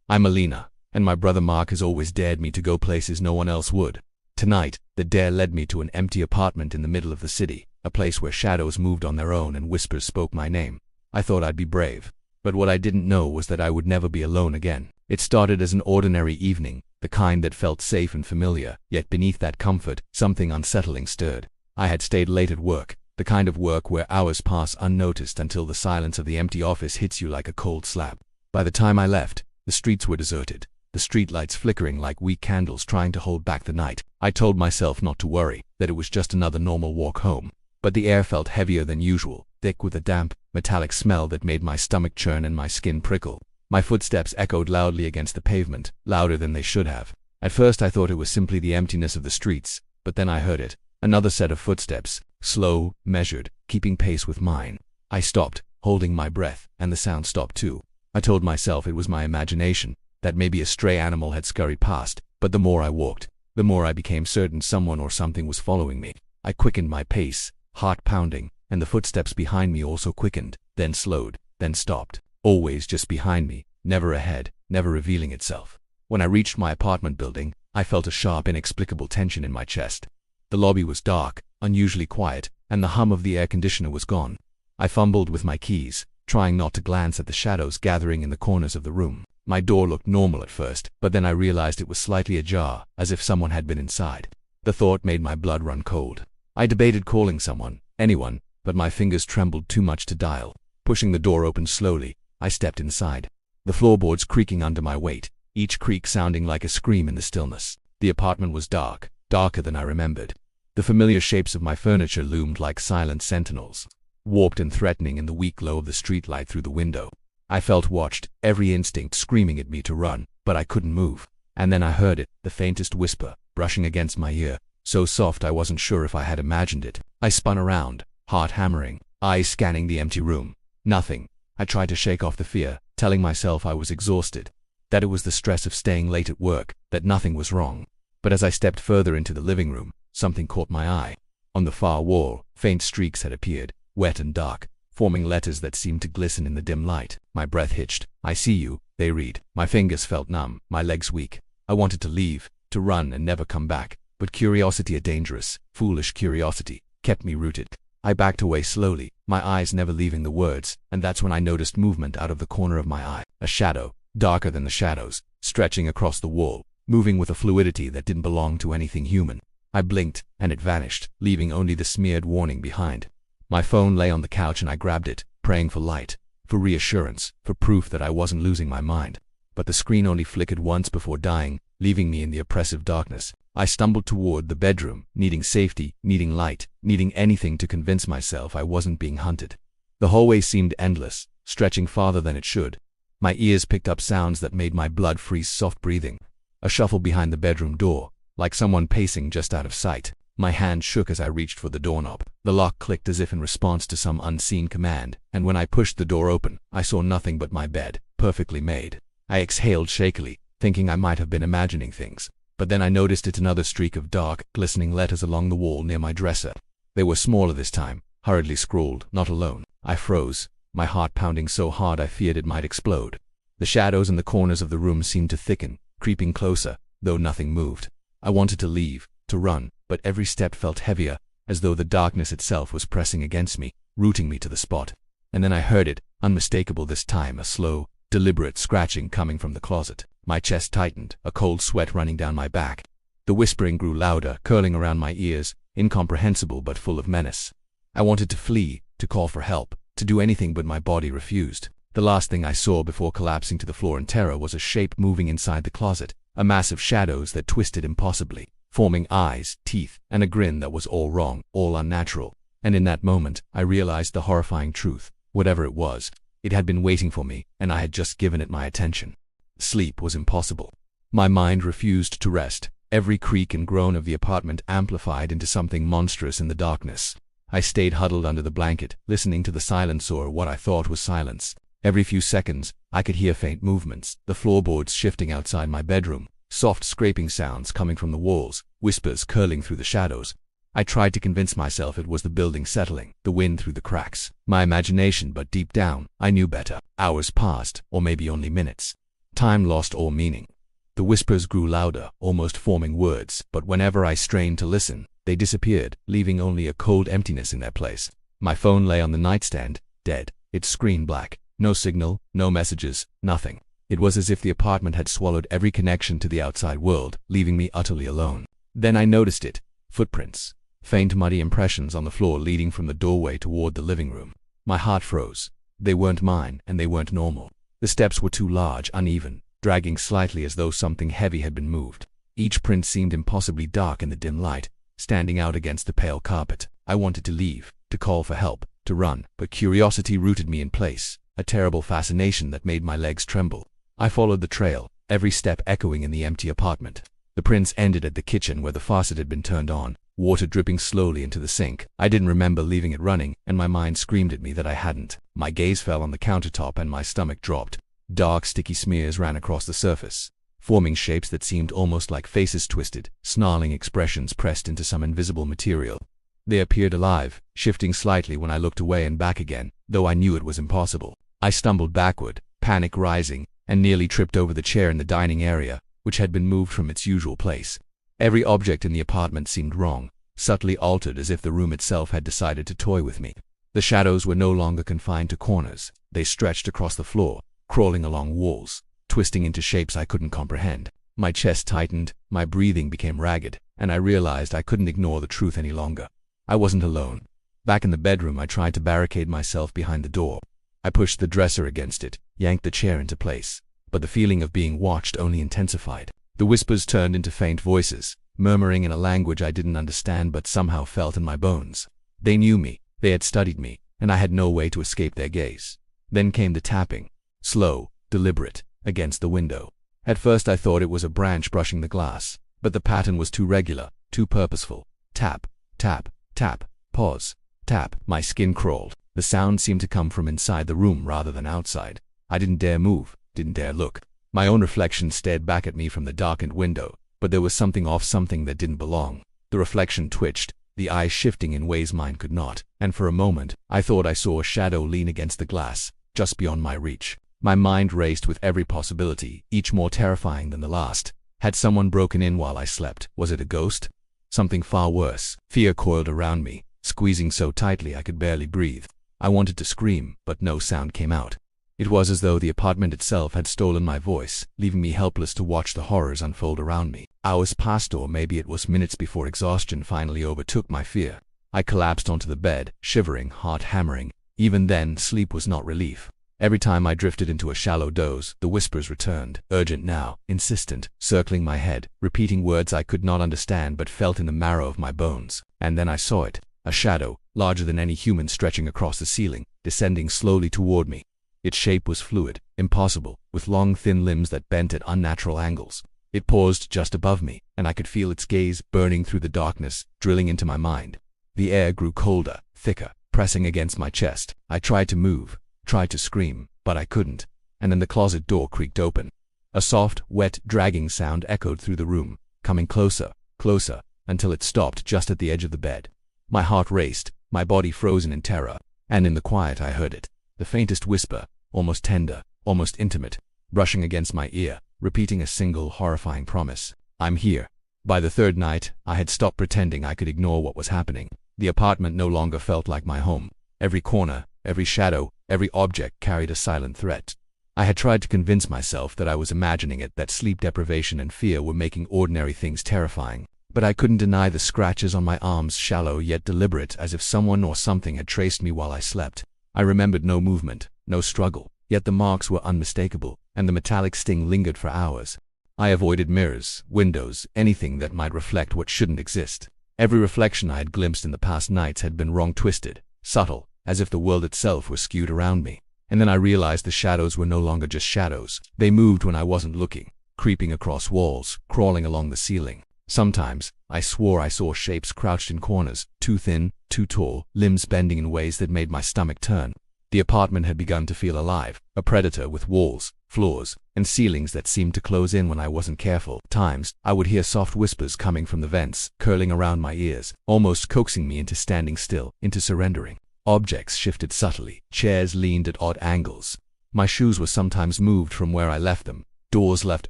I'm Elena, and my brother Mark has always dared me to go places no one else would. Tonight, the dare led me to an empty apartment in the middle of the city, a place where shadows moved on their own and whispers spoke my name. I thought I'd be brave, but what I didn't know was that I would never be alone again. It started as an ordinary evening, the kind that felt safe and familiar, yet beneath that comfort, something unsettling stirred. I had stayed late at work, the kind of work where hours pass unnoticed until the silence of the empty office hits you like a cold slap. By the time I left, the streets were deserted, the streetlights flickering like weak candles trying to hold back the night. I told myself not to worry, that it was just another normal walk home. But the air felt heavier than usual, thick with a damp, metallic smell that made my stomach churn and my skin prickle. My footsteps echoed loudly against the pavement, louder than they should have. At first I thought it was simply the emptiness of the streets, but then I heard it. Another set of footsteps, slow, measured, keeping pace with mine. I stopped, holding my breath, and the sound stopped too. I told myself it was my imagination, that maybe a stray animal had scurried past, but the more I walked, the more I became certain someone or something was following me. I quickened my pace, heart pounding, and the footsteps behind me also quickened, then slowed, then stopped. Always just behind me, never ahead, never revealing itself. When I reached my apartment building, I felt a sharp, inexplicable tension in my chest. The lobby was dark, unusually quiet, and the hum of the air conditioner was gone. I fumbled with my keys, trying not to glance at the shadows gathering in the corners of the room. My door looked normal at first, but then I realized it was slightly ajar, as if someone had been inside. The thought made my blood run cold. I debated calling someone, anyone, but my fingers trembled too much to dial. Pushing the door open slowly, I stepped inside. The floorboards creaking under my weight, each creak sounding like a scream in the stillness. The apartment was dark, darker than I remembered. The familiar shapes of my furniture loomed like silent sentinels, warped and threatening in the weak glow of the streetlight through the window. I felt watched, every instinct screaming at me to run, but I couldn't move. And then I heard it, the faintest whisper, brushing against my ear, so soft I wasn't sure if I had imagined it. I spun around, heart hammering, eyes scanning the empty room. Nothing. I tried to shake off the fear, telling myself I was exhausted, that it was the stress of staying late at work, that nothing was wrong. But as I stepped further into the living room, something caught my eye. On the far wall, faint streaks had appeared, wet and dark, forming letters that seemed to glisten in the dim light. My breath hitched. "I see you," they read. My fingers felt numb, my legs weak. I wanted to leave, to run and never come back, but curiosity, a dangerous, foolish curiosity, kept me rooted. I backed away slowly, my eyes never leaving the words, and that's when I noticed movement out of the corner of my eye. A shadow, darker than the shadows, stretching across the wall, moving with a fluidity that didn't belong to anything human. I blinked, and it vanished, leaving only the smeared warning behind. My phone lay on the couch and I grabbed it, praying for light, for reassurance, for proof that I wasn't losing my mind. But the screen only flickered once before dying, leaving me in the oppressive darkness. I stumbled toward the bedroom, needing safety, needing light, needing anything to convince myself I wasn't being hunted. The hallway seemed endless, stretching farther than it should. My ears picked up sounds that made my blood freeze, soft breathing. A shuffle behind the bedroom door, like someone pacing just out of sight. My hand shook as I reached for the doorknob. The lock clicked as if in response to some unseen command, and when I pushed the door open, I saw nothing but my bed, perfectly made. I exhaled shakily, thinking I might have been imagining things. But then I noticed another streak of dark, glistening letters along the wall near my dresser. They were smaller this time, hurriedly scrawled, "Not alone." I froze, my heart pounding so hard I feared it might explode. The shadows in the corners of the room seemed to thicken, creeping closer, though nothing moved. I wanted to leave, to run, but every step felt heavier, as though the darkness itself was pressing against me, rooting me to the spot. And then I heard it, unmistakable this time, a slow, deliberate scratching coming from the closet. My chest tightened, a cold sweat running down my back. The whispering grew louder, curling around my ears, incomprehensible but full of menace. I wanted to flee, to call for help, to do anything, but my body refused. The last thing I saw before collapsing to the floor in terror was a shape moving inside the closet, a mass of shadows that twisted impossibly, forming eyes, teeth, and a grin that was all wrong, all unnatural. And in that moment, I realized the horrifying truth. Whatever it was, it had been waiting for me, and I had just given it my attention. Sleep was impossible. My mind refused to rest. Every creak and groan of the apartment amplified into something monstrous in the darkness. I stayed huddled under the blanket, listening to the silence, or what I thought was silence. Every few seconds, I could hear faint movements, the floorboards shifting outside my bedroom, soft scraping sounds coming from the walls, whispers curling through the shadows. I tried to convince myself it was the building settling, the wind through the cracks. My imagination, but deep down, I knew better. Hours passed, or maybe only minutes. Time lost all meaning. The whispers grew louder, almost forming words, but whenever I strained to listen, they disappeared, leaving only a cold emptiness in their place. My phone lay on the nightstand, dead, its screen black. No signal, no messages, nothing. It was as if the apartment had swallowed every connection to the outside world, leaving me utterly alone. Then I noticed it. Footprints. Faint muddy impressions on the floor leading from the doorway toward the living room. My heart froze. They weren't mine, and they weren't normal. The steps were too large, uneven, dragging slightly as though something heavy had been moved. Each print seemed impossibly dark in the dim light, standing out against the pale carpet. I wanted to leave, to call for help, to run, but curiosity rooted me in place, a terrible fascination that made my legs tremble. I followed the trail, every step echoing in the empty apartment. The prints ended at the kitchen where the faucet had been turned on, water dripping slowly into the sink. I didn't remember leaving it running, and my mind screamed at me that I hadn't. My gaze fell on the countertop and my stomach dropped. Dark, sticky smears ran across the surface, forming shapes that seemed almost like faces twisted, snarling expressions pressed into some invisible material. They appeared alive, shifting slightly when I looked away and back again, though I knew it was impossible. I stumbled backward, panic rising, and nearly tripped over the chair in the dining area, which had been moved from its usual place. Every object in the apartment seemed wrong, subtly altered as if the room itself had decided to toy with me. The shadows were no longer confined to corners. They stretched across the floor, crawling along walls, twisting into shapes I couldn't comprehend. My chest tightened, my breathing became ragged, and I realized I couldn't ignore the truth any longer. I wasn't alone. Back in the bedroom, I tried to barricade myself behind the door. I pushed the dresser against it, yanked the chair into place, but the feeling of being watched only intensified. The whispers turned into faint voices, murmuring in a language I didn't understand but somehow felt in my bones. They knew me, they had studied me, and I had no way to escape their gaze. Then came the tapping, slow, deliberate, against the window. At first I thought it was a branch brushing the glass, but the pattern was too regular, too purposeful. Tap, tap, tap, pause, tap. My skin crawled. The sound seemed to come from inside the room rather than outside. I didn't dare move, didn't dare look. My own reflection stared back at me from the darkened window, but there was something off, something that didn't belong. The reflection twitched, the eyes shifting in ways mine could not, and for a moment, I thought I saw a shadow lean against the glass, just beyond my reach. My mind raced with every possibility, each more terrifying than the last. Had someone broken in while I slept? Was it a ghost? Something far worse. Fear coiled around me, squeezing so tightly I could barely breathe. I wanted to scream, but no sound came out. It was as though the apartment itself had stolen my voice, leaving me helpless to watch the horrors unfold around me. Hours passed, or maybe it was minutes, before exhaustion finally overtook my fear. I collapsed onto the bed, shivering, heart hammering. Even then, sleep was not relief. Every time I drifted into a shallow doze, the whispers returned, urgent now, insistent, circling my head, repeating words I could not understand but felt in the marrow of my bones. And then I saw it, a shadow, larger than any human, stretching across the ceiling, descending slowly toward me. Its shape was fluid, impossible, with long thin limbs that bent at unnatural angles. It paused just above me, and I could feel its gaze burning through the darkness, drilling into my mind. The air grew colder, thicker, pressing against my chest. I tried to move, tried to scream, but I couldn't. And then the closet door creaked open. A soft, wet, dragging sound echoed through the room, coming closer, closer, until it stopped just at the edge of the bed. My heart raced, my body frozen in terror, and in the quiet I heard it. The faintest whisper, almost tender, almost intimate, brushing against my ear, repeating a single horrifying promise. I'm here. By the third night, I had stopped pretending I could ignore what was happening. The apartment no longer felt like my home. Every corner, every shadow, every object carried a silent threat. I had tried to convince myself that I was imagining it, that sleep deprivation and fear were making ordinary things terrifying. But I couldn't deny the scratches on my arms, shallow yet deliberate, as if someone or something had traced me while I slept. I remembered no movement, no struggle, yet the marks were unmistakable, and the metallic sting lingered for hours. I avoided mirrors, windows, anything that might reflect what shouldn't exist. Every reflection I had glimpsed in the past nights had been wrong-twisted, subtle, as if the world itself were skewed around me. And then I realized the shadows were no longer just shadows. They moved when I wasn't looking, creeping across walls, crawling along the ceiling. Sometimes, I swore I saw shapes crouched in corners, too thin, too tall, limbs bending in ways that made my stomach turn. The apartment had begun to feel alive, a predator with walls, floors, and ceilings that seemed to close in when I wasn't careful. Times, I would hear soft whispers coming from the vents, curling around my ears, almost coaxing me into standing still, into surrendering. Objects shifted subtly, chairs leaned at odd angles. My shoes were sometimes moved from where I left them, doors left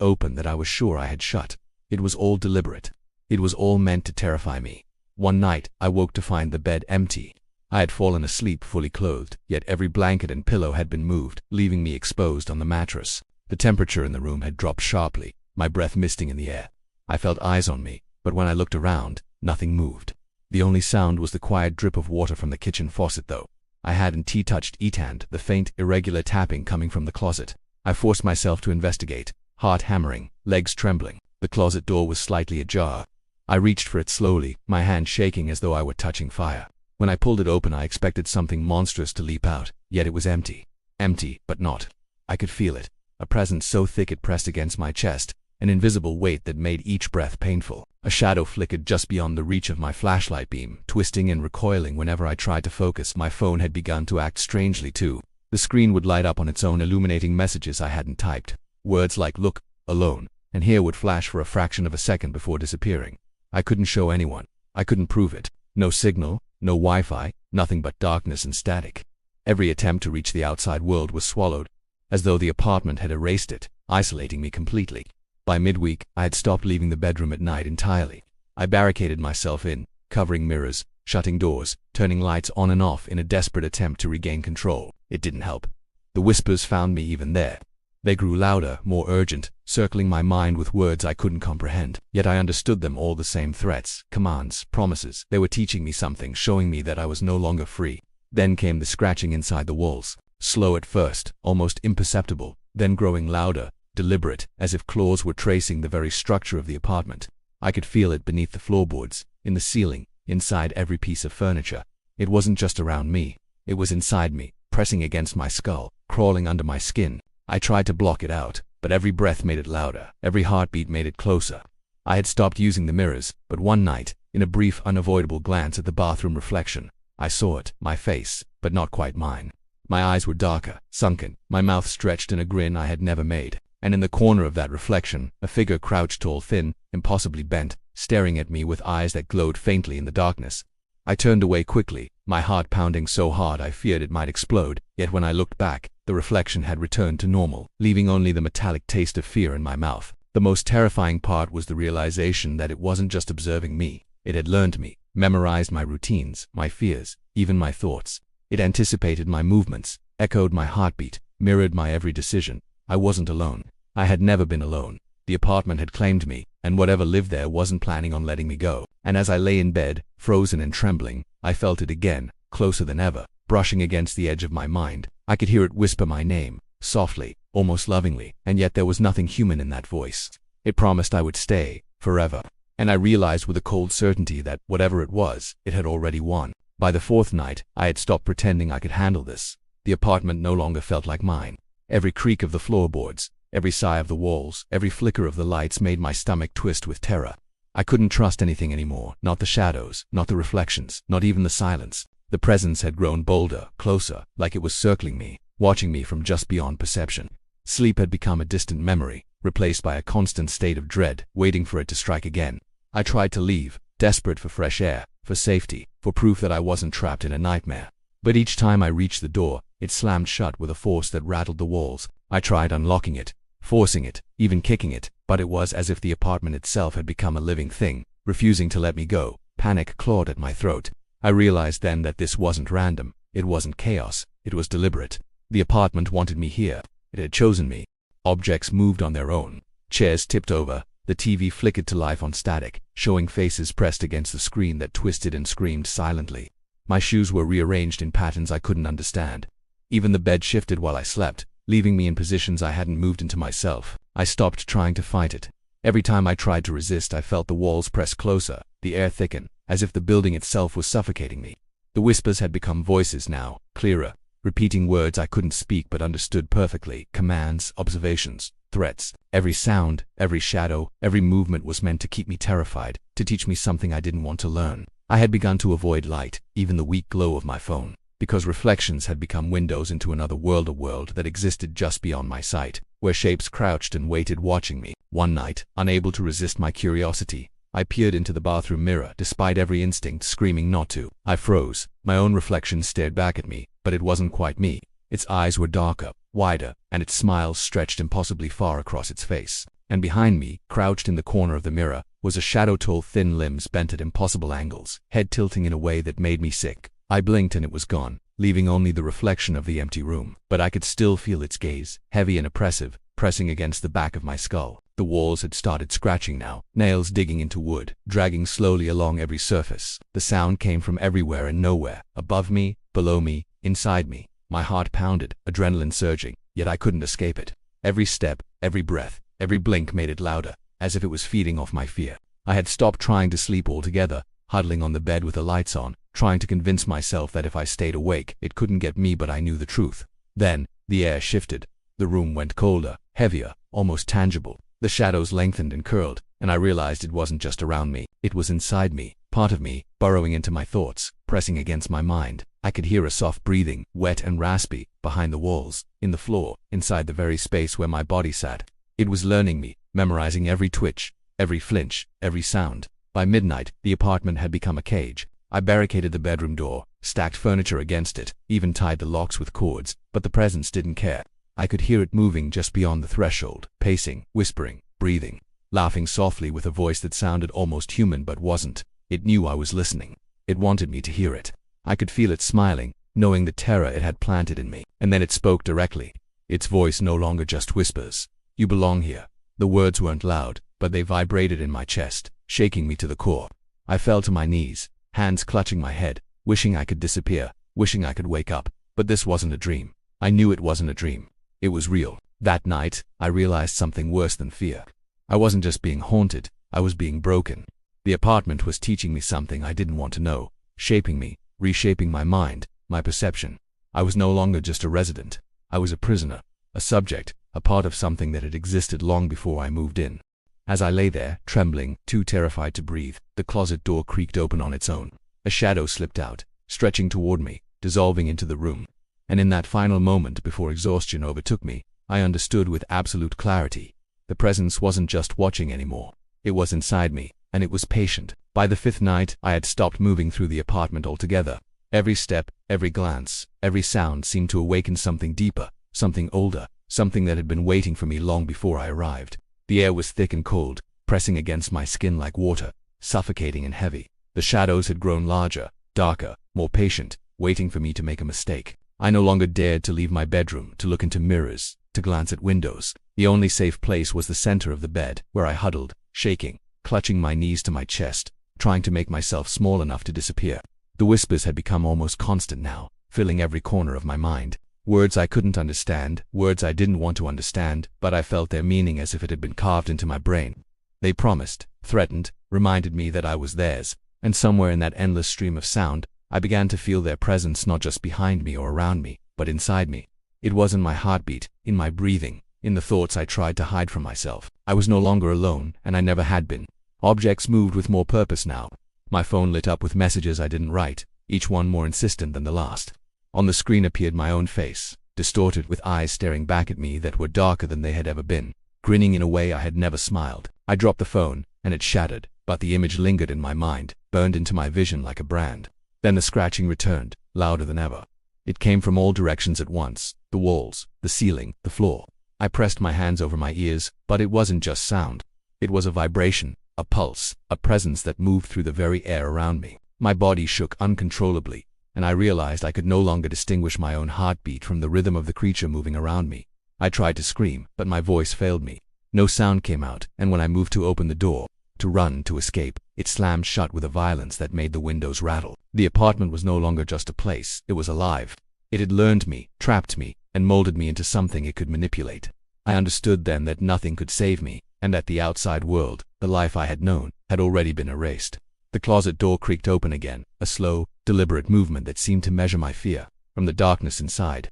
open that I was sure I had shut. It was all deliberate. It was all meant to terrify me. One night, I woke to find the bed empty. I had fallen asleep fully clothed, yet every blanket and pillow had been moved, leaving me exposed on the mattress. The temperature in the room had dropped sharply, my breath misting in the air. I felt eyes on me, but when I looked around, nothing moved. The only sound was the quiet drip of water from the kitchen faucet, though. I hadn't touched it, and the faint, irregular tapping coming from the closet. I forced myself to investigate, heart hammering, legs trembling. The closet door was slightly ajar. I reached for it slowly, my hand shaking as though I were touching fire. When I pulled it open, I expected something monstrous to leap out, yet it was empty. Empty, but not. I could feel it, a presence so thick it pressed against my chest, an invisible weight that made each breath painful. A shadow flickered just beyond the reach of my flashlight beam, twisting and recoiling whenever I tried to focus. My phone had begun to act strangely too. The screen would light up on its own, illuminating messages I hadn't typed. Words like "look," "alone," and "here" would flash for a fraction of a second before disappearing. I couldn't show anyone. I couldn't prove it. No signal, no Wi-Fi, nothing but darkness and static. Every attempt to reach the outside world was swallowed, as though the apartment had erased it, isolating me completely. By midweek, I had stopped leaving the bedroom at night entirely. I barricaded myself in, covering mirrors, shutting doors, turning lights on and off in a desperate attempt to regain control. It didn't help. The whispers found me even there. They grew louder, more urgent, circling my mind with words I couldn't comprehend. Yet I understood them all: the same threats, commands, promises. They were teaching me something, showing me that I was no longer free. Then came the scratching inside the walls. Slow at first, almost imperceptible, then growing louder, deliberate, as if claws were tracing the very structure of the apartment. I could feel it beneath the floorboards, in the ceiling, inside every piece of furniture. It wasn't just around me. It was inside me, pressing against my skull, crawling under my skin. I tried to block it out, but every breath made it louder, every heartbeat made it closer. I had stopped using the mirrors, but one night, in a brief, unavoidable glance at the bathroom reflection, I saw it, my face, but not quite mine. My eyes were darker, sunken, my mouth stretched in a grin I had never made, and in the corner of that reflection, a figure crouched tall, thin, impossibly bent, staring at me with eyes that glowed faintly in the darkness. I turned away quickly, my heart pounding so hard I feared it might explode, yet when I looked back, the reflection had returned to normal, leaving only the metallic taste of fear in my mouth. The most terrifying part was the realization that it wasn't just observing me. It had learned me, memorized my routines, my fears, even my thoughts. It anticipated my movements, echoed my heartbeat, mirrored my every decision. I wasn't alone. I had never been alone. The apartment had claimed me, and whatever lived there wasn't planning on letting me go. And as I lay in bed, frozen and trembling, I felt it again, closer than ever, brushing against the edge of my mind. I could hear it whisper my name, softly, almost lovingly, and yet there was nothing human in that voice. It promised I would stay, forever. And I realized with a cold certainty that, whatever it was, it had already won. By the fourth night, I had stopped pretending I could handle this. The apartment no longer felt like mine. Every creak of the floorboards, every sigh of the walls, every flicker of the lights made my stomach twist with terror. I couldn't trust anything anymore, not the shadows, not the reflections, not even the silence. The presence had grown bolder, closer, like it was circling me, watching me from just beyond perception. Sleep had become a distant memory, replaced by a constant state of dread, waiting for it to strike again. I tried to leave, desperate for fresh air, for safety, for proof that I wasn't trapped in a nightmare. But each time I reached the door, it slammed shut with a force that rattled the walls. I tried unlocking it, forcing it, even kicking it, but it was as if the apartment itself had become a living thing, refusing to let me go. Panic clawed at my throat. I realized then that this wasn't random, it wasn't chaos, it was deliberate. The apartment wanted me here. It had chosen me. Objects moved on their own. Chairs tipped over. The TV flickered to life on static, showing faces pressed against the screen that twisted and screamed silently. My shoes were rearranged in patterns I couldn't understand. Even the bed shifted while I slept, leaving me in positions I hadn't moved into myself. I stopped trying to fight it. Every time I tried to resist, I felt the walls press closer, the air thicken, as if the building itself was suffocating me. The whispers had become voices now, clearer, repeating words I couldn't speak but understood perfectly, commands, observations, threats. Every sound, every shadow, every movement was meant to keep me terrified, to teach me something I didn't want to learn. I had begun to avoid light, even the weak glow of my phone, because reflections had become windows into another world, a world that existed just beyond my sight, where shapes crouched and waited, watching me. One night, unable to resist my curiosity, I peered into the bathroom mirror, despite every instinct screaming not to. I froze. My own reflection stared back at me, but it wasn't quite me. Its eyes were darker, wider, and its smile stretched impossibly far across its face. And behind me, crouched in the corner of the mirror, was a shadow tall, thin limbs bent at impossible angles, head tilting in a way that made me sick. I blinked and it was gone, leaving only the reflection of the empty room. But I could still feel its gaze, heavy and oppressive, pressing against the back of my skull. The walls had started scratching now, nails digging into wood, dragging slowly along every surface. The sound came from everywhere and nowhere, above me, below me, inside me. My heart pounded, adrenaline surging, yet I couldn't escape it. Every step, every breath, every blink made it louder, as if it was feeding off my fear. I had stopped trying to sleep altogether, huddling on the bed with the lights on, trying to convince myself that if I stayed awake, it couldn't get me, but I knew the truth. Then, the air shifted. The room went colder, heavier, almost tangible. The shadows lengthened and curled, and I realized it wasn't just around me, it was inside me, part of me, burrowing into my thoughts, pressing against my mind. I could hear a soft breathing, wet and raspy, behind the walls, in the floor, inside the very space where my body sat. It was learning me, memorizing every twitch, every flinch, every sound. By midnight, the apartment had become a cage. I barricaded the bedroom door, stacked furniture against it, even tied the locks with cords, but the presence didn't care. I could hear it moving just beyond the threshold, pacing, whispering, breathing, laughing softly with a voice that sounded almost human but wasn't. It knew I was listening. It wanted me to hear it. I could feel it smiling, knowing the terror it had planted in me. And then it spoke directly. Its voice no longer just whispers. "You belong here." The words weren't loud, but they vibrated in my chest, shaking me to the core. I fell to my knees, hands clutching my head, wishing I could disappear, wishing I could wake up. But this wasn't a dream. I knew it wasn't a dream. It was real. That night, I realized something worse than fear. I wasn't just being haunted, I was being broken. The apartment was teaching me something I didn't want to know, shaping me, reshaping my mind, my perception. I was no longer just a resident. I was a prisoner, a subject, a part of something that had existed long before I moved in. As I lay there, trembling, too terrified to breathe, the closet door creaked open on its own. A shadow slipped out, stretching toward me, dissolving into the room. And in that final moment before exhaustion overtook me, I understood with absolute clarity. The presence wasn't just watching anymore. It was inside me, and it was patient. By the fifth night, I had stopped moving through the apartment altogether. Every step, every glance, every sound seemed to awaken something deeper, something older, something that had been waiting for me long before I arrived. The air was thick and cold, pressing against my skin like water, suffocating and heavy. The shadows had grown larger, darker, more patient, waiting for me to make a mistake. I no longer dared to leave my bedroom, to look into mirrors, to glance at windows. The only safe place was the center of the bed, where I huddled, shaking, clutching my knees to my chest, trying to make myself small enough to disappear. The whispers had become almost constant now, filling every corner of my mind. Words I couldn't understand, words I didn't want to understand, but I felt their meaning as if it had been carved into my brain. They promised, threatened, reminded me that I was theirs, and somewhere in that endless stream of sound, I began to feel their presence not just behind me or around me, but inside me. It was in my heartbeat, in my breathing, in the thoughts I tried to hide from myself. I was no longer alone, and I never had been. Objects moved with more purpose now. My phone lit up with messages I didn't write, each one more insistent than the last. On the screen appeared my own face, distorted with eyes staring back at me that were darker than they had ever been, grinning in a way I had never smiled. I dropped the phone, and it shattered, but the image lingered in my mind, burned into my vision like a brand. Then the scratching returned, louder than ever. It came from all directions at once, the walls, the ceiling, the floor. I pressed my hands over my ears, but it wasn't just sound. It was a vibration, a pulse, a presence that moved through the very air around me. My body shook uncontrollably, and I realized I could no longer distinguish my own heartbeat from the rhythm of the creature moving around me. I tried to scream, but my voice failed me. No sound came out, and when I moved to open the door, to run, to escape, it slammed shut with a violence that made the windows rattle. The apartment was no longer just a place, it was alive. It had learned me, trapped me, and molded me into something it could manipulate. I understood then that nothing could save me, and that the outside world, the life I had known, had already been erased. The closet door creaked open again, a slow, deliberate movement that seemed to measure my fear. From the darkness inside,